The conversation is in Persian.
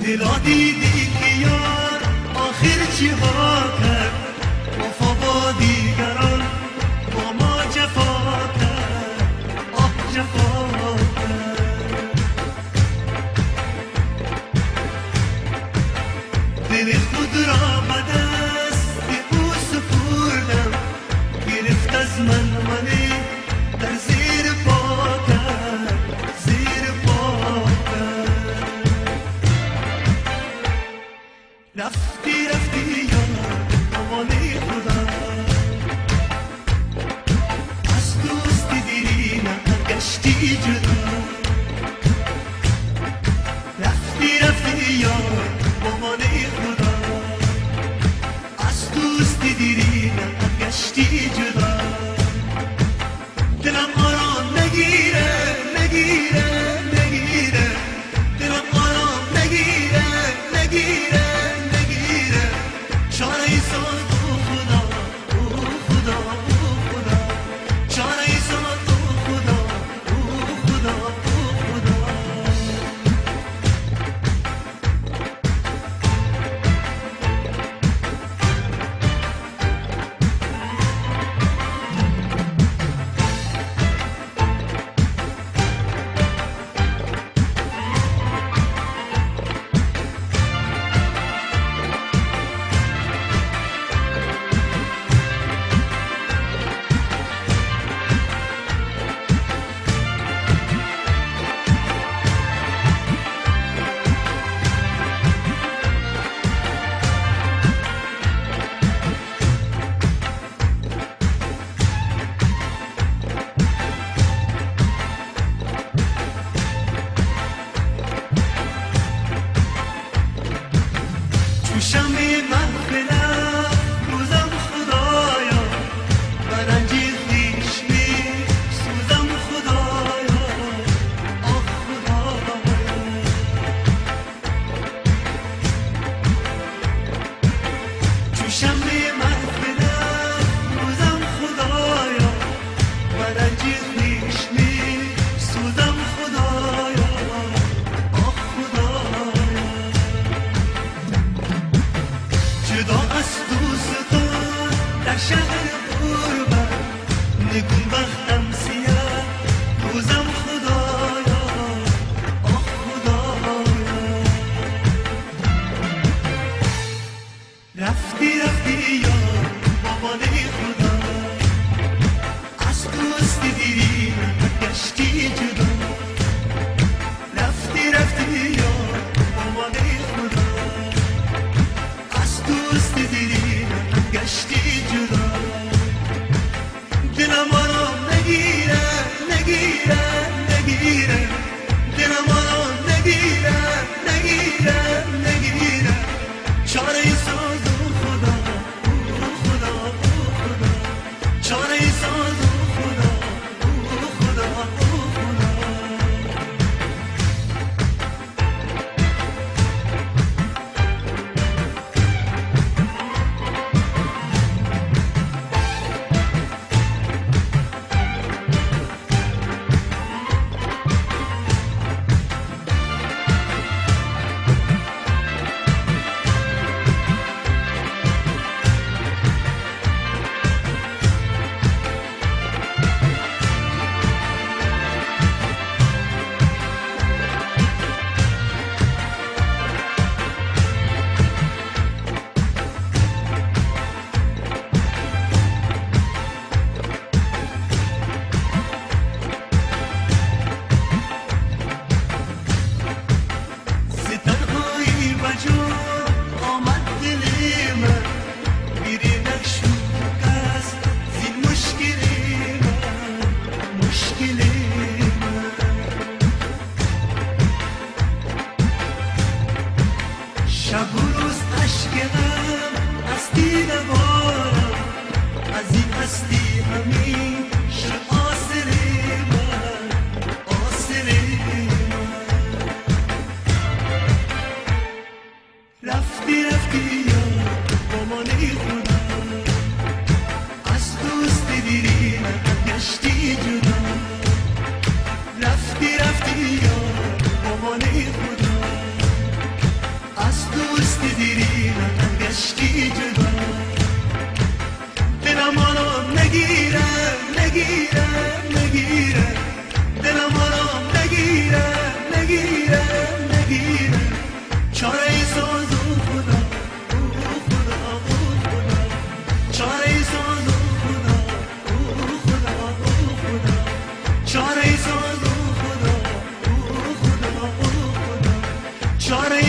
دلا دیدی که یار آخر چی ها کرد، وفا با دیگران با ما جفا کرد، آه جفا کرد. دل خود را به دست او سپردم، گرفت از من در زیر پا کرد، زیر پا کرد. رفتی رفتی یا امانی خدا، از دوستی دیرینه گشتی جدا. رفتی رفتی یا امانی خدا، از دوستی دیرینه گشتی جدا. دلم آرام نگیره نگیره نگیره، دلم آرام نگیره نگیره. چاره ایسان او خدا او خدا او خدا، چاره ایسان او خدا او خدا. چاره